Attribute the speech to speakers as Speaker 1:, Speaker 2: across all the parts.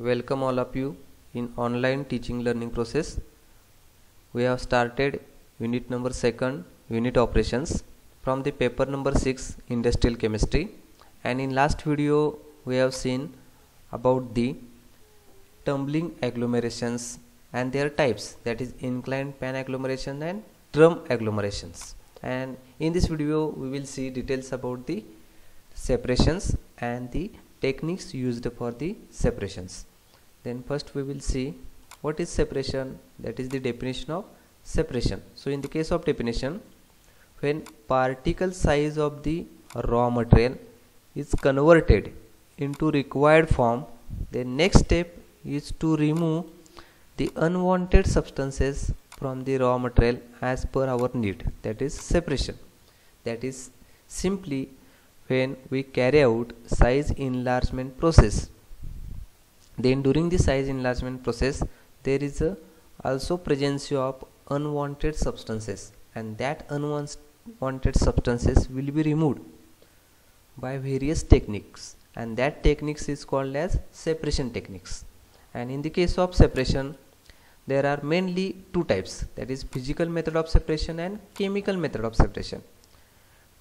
Speaker 1: Welcome all of you in online teaching learning process. We have started unit number 2, unit operations from the paper number 6, industrial chemistry, and in last video we have seen about the tumbling agglomerations and their types, that is inclined pan agglomeration and drum agglomerations. And in this video we will see details about the separations and the techniques used for the separations. Then first we will see what is separation, that is the definition of separation. So in the case of definition, when particle size of the raw material is converted into required form, the next step is to remove the unwanted substances from the raw material as per our need, that is separation. That is simply when we carry out size enlargement process. Then during the size enlargement process there is also presence of unwanted substances, and that unwanted substances will be removed by various techniques, and that techniques is called as separation techniques. And in the case of separation there are mainly two types, that is physical method of separation and chemical method of separation.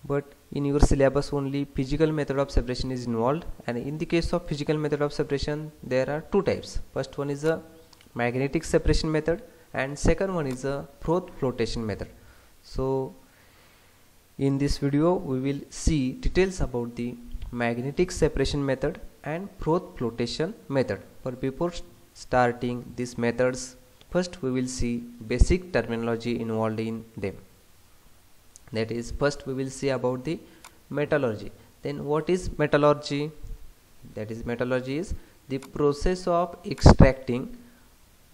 Speaker 1: But in your syllabus only physical method of separation is involved, and in the case of physical method of separation there are two types. First one is a magnetic separation method and second one is a froth flotation method. So in this video we will see details about the magnetic separation method and froth flotation method. But before starting these methods, first we will see basic terminology involved in them. That is, first we will see about the metallurgy. Then what is metallurgy? That is, metallurgy is the process of extracting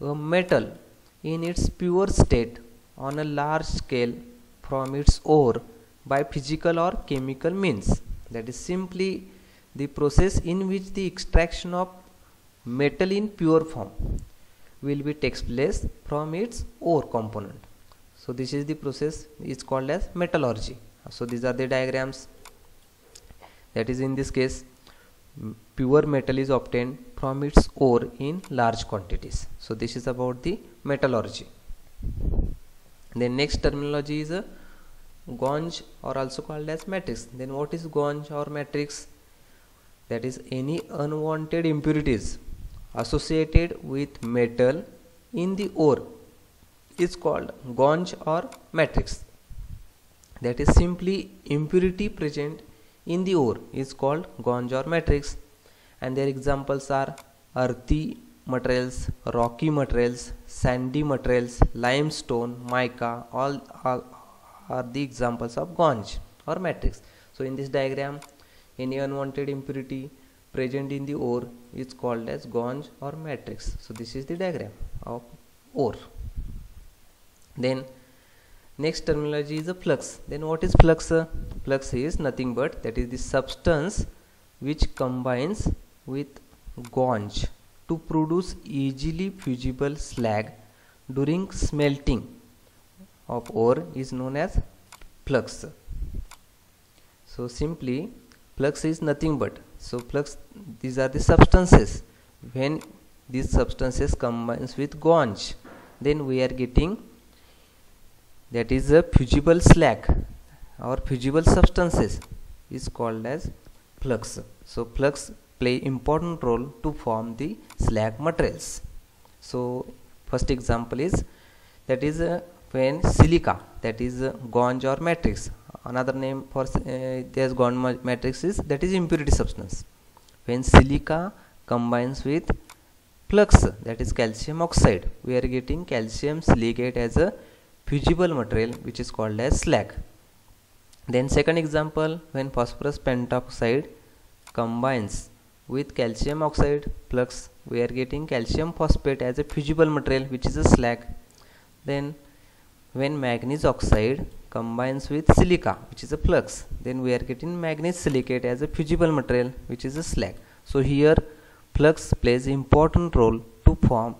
Speaker 1: a metal in its pure state on a large scale from its ore by physical or chemical means. That is simply the process in which the extraction of metal in pure form will be takes place from its ore component. So this is the process, is called as metallurgy. So these are the diagrams. That is, in this case pure metal is obtained from its ore in large quantities. So this is about the metallurgy. The next terminology is a gauge, or also called as matrix. Then what is gauge or matrix? That is, any unwanted impurities associated with metal in the ore is called gauge or matrix. That is simply impurity present in the ore is called gauge or matrix, and their examples are earthy materials, rocky materials, sandy materials, limestone, mica, all are the examples of gauge or matrix. So in this diagram, any unwanted impurity present in the ore is called as gauge or matrix. So this is the diagram of ore. Then next terminology is a flux. Then what is flux? Flux is nothing but, that is the substance which combines with gauge to produce easily fusible slag during smelting of ore is known as flux. So simply flux is nothing but, so flux, these are the substances. When these substances combines with gauge, then we are getting, that is a fusible slag or fusible substances is called as flux. So flux play important role to form the slag materials. So first example is, that is when silica, that is gauge or matrix. Another name for this gauge matrix is, that is impurity substance. When silica combines with flux, that is calcium oxide, we are getting calcium silicate as a fusible material which is called as slag. Then second example, when phosphorus pentoxide combines with calcium oxide flux, we are getting calcium phosphate as a fusible material which is a slag. Then when manganese oxide combines with silica which is a flux, then we are getting manganese silicate as a fusible material which is a slag. So here flux plays important role to form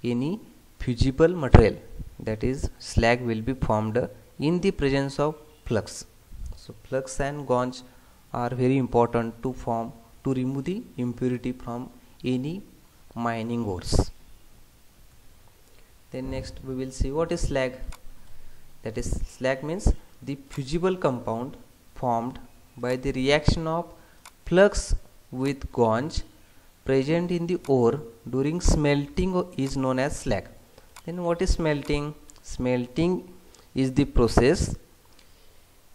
Speaker 1: any fusible material, that is slag will be formed in the presence of flux. So flux and gauge are very important to remove the impurity from any mining ores. Then next we will see what is slag. That is, slag means the fusible compound formed by the reaction of flux with gangue present in the ore during smelting is known as slag. Then what is smelting? Smelting is the process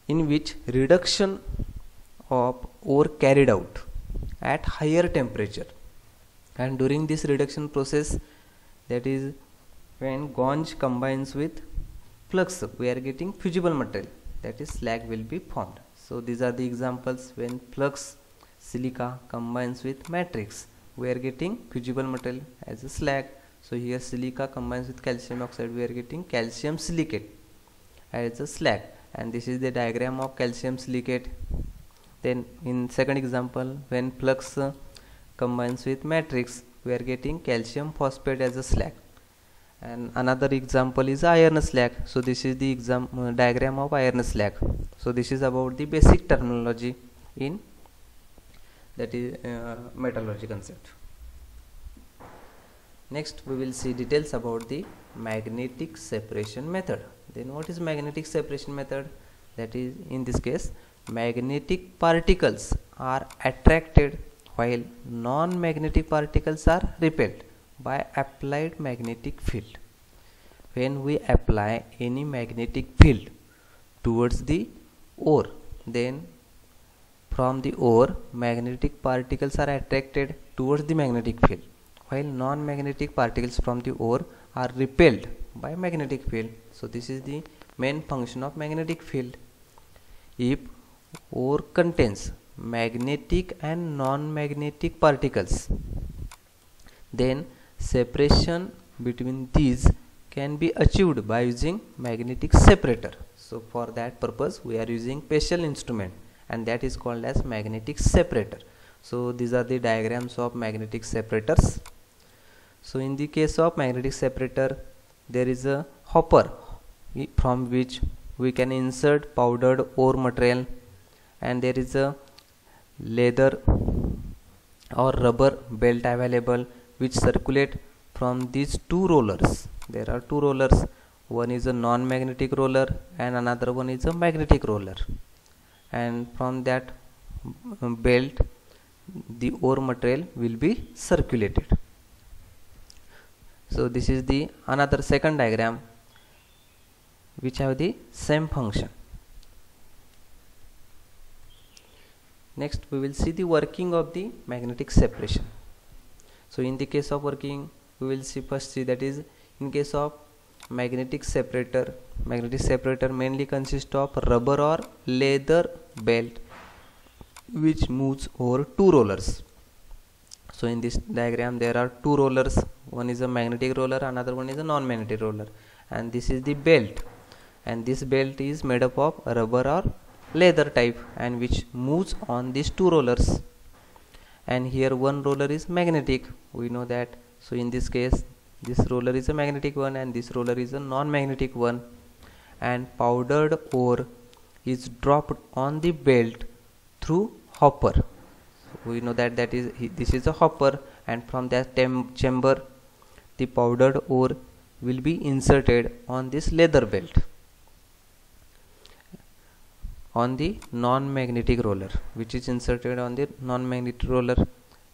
Speaker 1: in which reduction of ore carried out at higher temperature, and during this reduction process, that is when gangue combines with flux, we are getting fusible material, that is slag will be formed. So these are the examples. When flux silica combines with matrix, we are getting fusible material as a slag. So here silica combines with calcium oxide, we are getting calcium silicate as a slag, and this is the diagram of calcium silicate. Then in second example, when flux combines with matrix, we are getting calcium phosphate as a slag. And another example is iron slag. So this is the diagram of iron slag. So this is about the basic terminology in that is metallurgy concept. Next we will see details about the magnetic separation method. Then what is magnetic separation method? That is, in this case, magnetic particles are attracted while non-magnetic particles are repelled by applied magnetic field. When we apply any magnetic field towards the ore, then from the ore magnetic particles are attracted towards the magnetic field, while non-magnetic particles from the ore are repelled by magnetic field. So this is the main function of magnetic field. If ore contains magnetic and non-magnetic particles, then separation between these can be achieved by using magnetic separator. So for that purpose we are using special instrument, and that is called as magnetic separator. So these are the diagrams of magnetic separators. So in the case of magnetic separator, there is a hopper from which we can insert powdered ore material, and there is a leather or rubber belt available which circulate from these two rollers. There are two rollers, one is a non-magnetic roller and another one is a magnetic roller, and from that belt the ore material will be circulated. So this is the another second diagram which have the same function. Next we will see the working of the magnetic separation. So in the case of working, we will first see that is, in case of magnetic separator mainly consists of rubber or leather belt which moves over two rollers. So in this diagram there are two rollers, one is a magnetic roller, another one is a non-magnetic roller, and this is the belt, and this belt is made up of rubber or leather type and which moves on these two rollers. And here one roller is magnetic, we know that. So in this case this roller is a magnetic one and this roller is a non-magnetic one, and powdered ore is dropped on the belt through hopper. So we know that this is a hopper, and from that chamber the powdered ore will be inserted on this leather belt on the non-magnetic roller, which is inserted on the non-magnetic roller,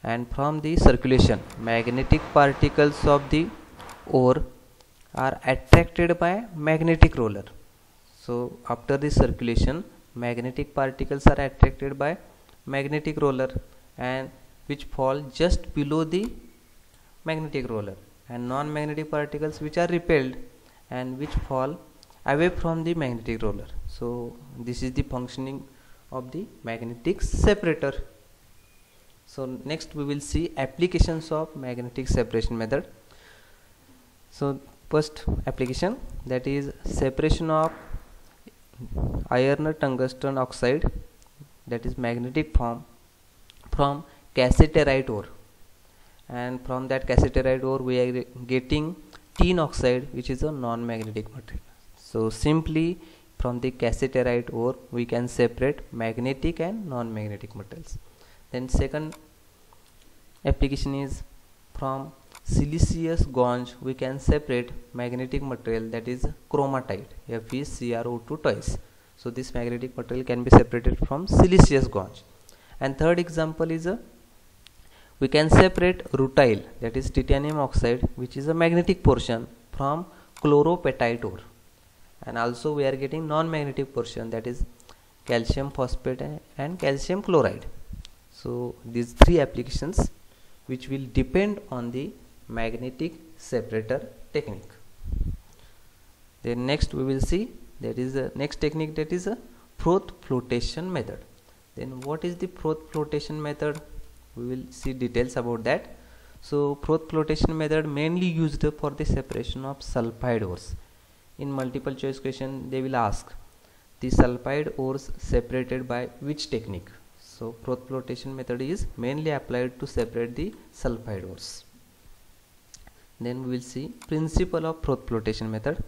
Speaker 1: and from the circulation magnetic particles of the ore are attracted by magnetic roller. So after the circulation magnetic particles are attracted by magnetic roller and which fall just below the magnetic roller, and non-magnetic particles which are repelled and which fall away from the magnetic roller. So this is the functioning of the magnetic separator. So next we will see applications of magnetic separation method. So first application, that is separation of iron tungsten oxide, that is magnetic form, from cassiterite ore, and from that cassiterite ore we are getting tin oxide which is a non-magnetic material. So simply from the cassiterite ore we can separate magnetic and non-magnetic metals. Then second application is from siliceous sponge we can separate magnetic material, that is chromatite, FeCrO2 twice. So this magnetic material can be separated from siliceous sponge. And third example is we can separate rutile, that is titanium oxide, which is a magnetic portion, from chloropatite ore. And also we are getting non-magnetic portion, that is calcium phosphate and calcium chloride. So these three applications which will depend on the magnetic separator technique. Then next we will see, that is the next technique, that is a Froth flotation method. Then what is the Froth flotation method? We will see details about that. So Froth flotation method mainly used for the separation of sulfide ores. In multiple choice question they will ask the sulfide ores separated by which technique. So Froth flotation method is mainly applied to separate the sulfide ores. Then we will see principle of Froth flotation method,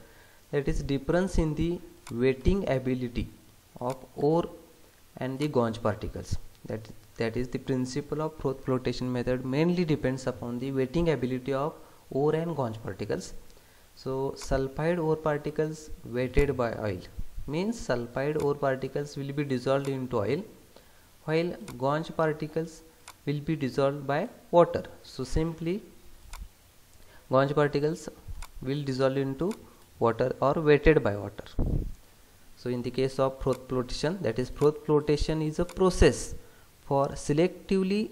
Speaker 1: that is difference in the wetting ability of ore and the gouge particles. That is the principle of Froth flotation method mainly depends upon the wetting ability of ore and gouge particles. So sulfide ore particles wetted by oil means sulfide ore particles will be dissolved into oil, while gouge particles will be dissolved by water. So simply gouge particles will dissolve into water or wetted by water. So in the case of Froth flotation, that is Froth flotation is a process for selectively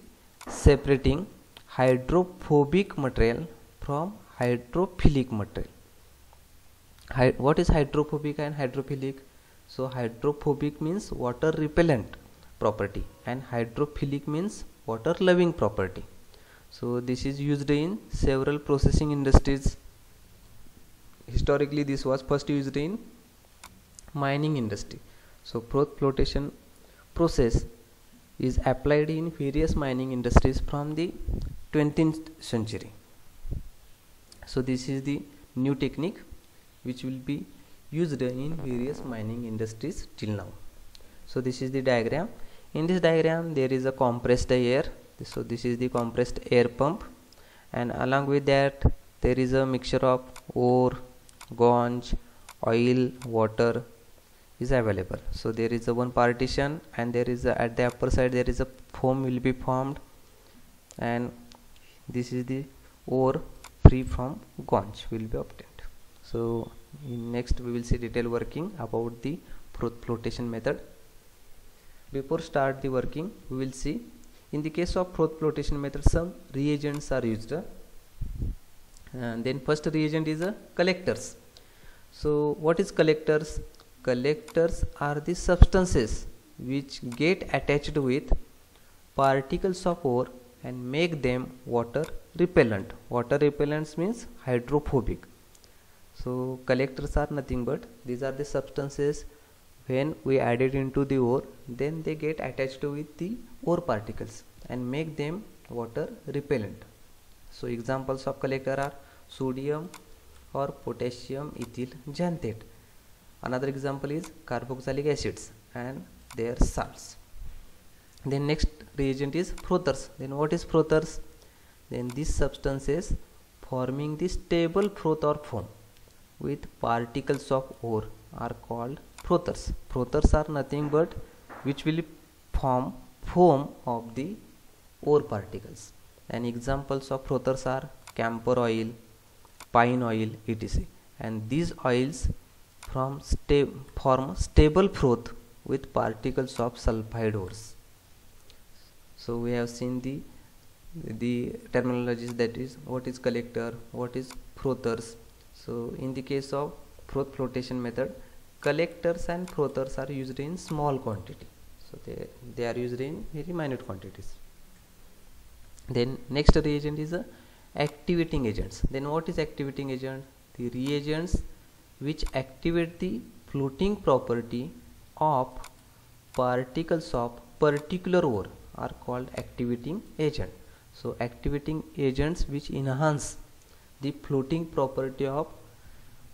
Speaker 1: separating hydrophobic material from hydrophilic material. What is hydrophobic and hydrophilic? So hydrophobic means water repellent property and hydrophilic means water loving property. So this is used in several processing industries. Historically this was first used in mining industry. So Froth flotation process is applied in various mining industries from the 20th century. So this is the new technique which will be used in various mining industries till now. So this is the diagram. In this diagram there is a compressed air. So this is the compressed air pump, and along with that there is a mixture of ore, gouge, oil, water is available. So there is a one partition, and there is at the upper side there is a foam will be formed, and this is the ore free from gouge will be obtained. So next we will see detailed working about the Froth flotation method. Before start the working, we will see in the case of Froth flotation method some reagents are used. And then first reagent is collectors. So what is collectors? Collectors are the substances which get attached with particles of ore and make them water repellent. Water repellents means hydrophobic. So collectors are nothing but these are the substances when we add it into the ore, then they get attached with the ore particles and make them water repellent. So examples of collector are sodium or potassium ethyl xanthate. Another example is carboxylic acids and their salts. Then next reagent is frothers. Then what is frothers? Then these substances forming the stable froth or foam with particles of ore are called frothers. Frothers are nothing but which will form foam of the ore particles. And examples of frothers are camphor oil, pine oil, etc. And these oils form stable froth with particles of sulfide ores. So we have seen the terminologies, that is what is collector, what is frothers. So in the case of Froth flotation method, collectors and frothers are used in small quantity. So they are used in very minute quantities. Then next reagent is activating agents. Then what is activating agent? The reagents which activate the floating property of particles of particular ore are called activating agent. So activating agents which enhance the floating property of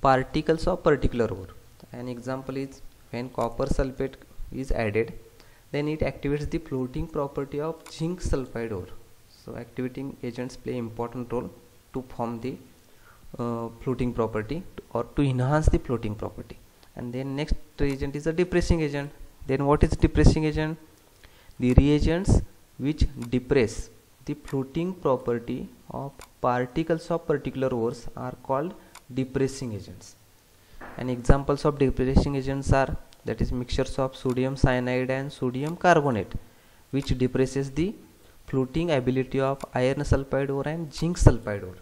Speaker 1: particles of particular ore. An example is when copper sulfate is added, then it activates the floating property of zinc sulfide ore. So activating agents play important role to form the floating property or to enhance the floating property. And then next reagent is a depressing agent. Then what is depressing agent? The reagents which depress the floating property of particles of particular ores are called depressing agents. And examples of depressing agents are, that is mixtures of sodium cyanide and sodium carbonate, which depresses the floating ability of iron sulfide ore and zinc sulfide ore.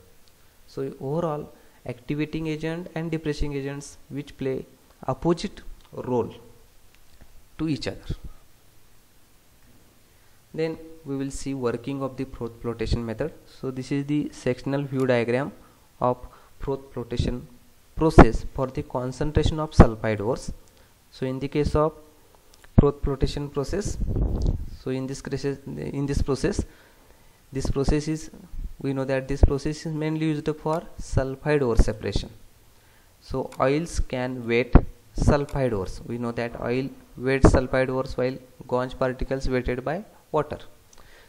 Speaker 1: So overall, activating agent and depressing agents which play opposite role to each other. Then we will see working of the Froth flotation method. So this is the sectional view diagram of Froth flotation process for the concentration of sulfide ores. So in the case of Froth flotation process, so in this process is, we know that this process is mainly used for sulfide ore separation. So oils can wet sulfide ores. We know that oil wets sulfide ores while gauge particles wetted by water.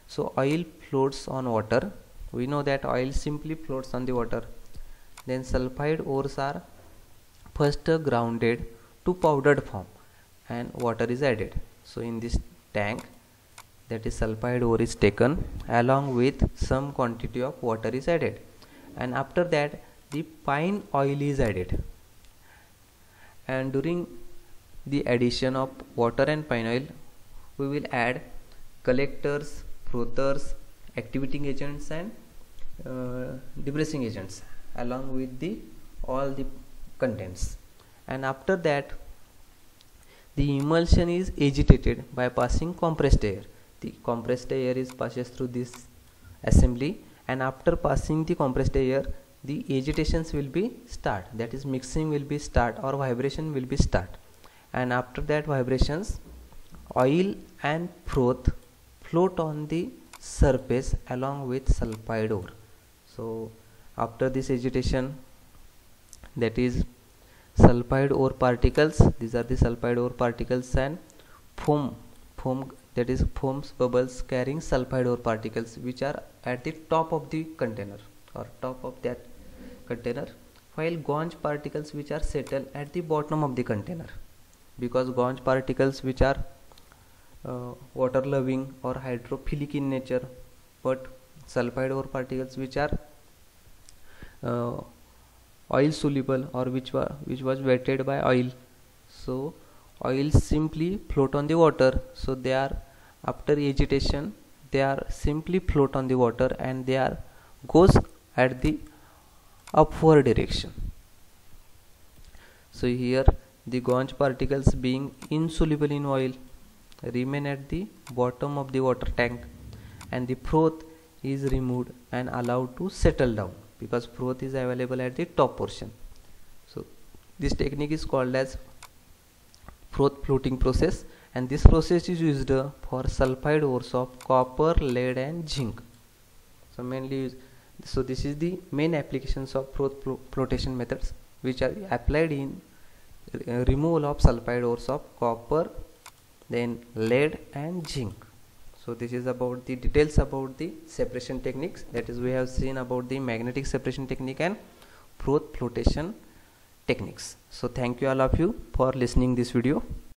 Speaker 1: So oil floats on water. We know that oil simply floats on the water. Then sulfide ores are first grounded to powdered form and water is added. So in this tank, that is sulfide ore is taken along with some quantity of water is added, and after that the pine oil is added. And during the addition of water and pine oil, we will add collectors, frothers, activating agents and depressing agents along with the all the contents. And after that the emulsion is agitated by passing compressed air. The compressed air is passes through this assembly, and after passing the compressed air, the agitations will be start, that is mixing will be start or vibration will be start. And after that vibrations, oil and froth float on the surface along with sulfide ore. So after this agitation, that is sulfide ore particles, these are the sulfide ore particles, and foam, that is foams bubbles carrying sulfide ore particles which are at the top of the container or top of that container, while gauge particles which are settled at the bottom of the container, because gauge particles which are water loving or hydrophilic in nature, but sulfide ore particles which are oil soluble or which was wetted by oil. So oil simply float on the water, so they are, after agitation, they are simply float on the water and they are goes at the upward direction. So here the gauge particles being insoluble in oil remain at the bottom of the water tank, and the froth is removed and allowed to settle down because froth is available at the top portion. So this technique is called as froth floating process, and this process is used for sulfide ores of copper, lead and zinc. So mainly used, so this is the main applications of froth flotation methods which are applied in removal of sulfide ores of copper, then lead and zinc. So this is about the details about the separation techniques, that is we have seen about the magnetic separation technique and froth flotation techniques. So thank you all of you for listening this video.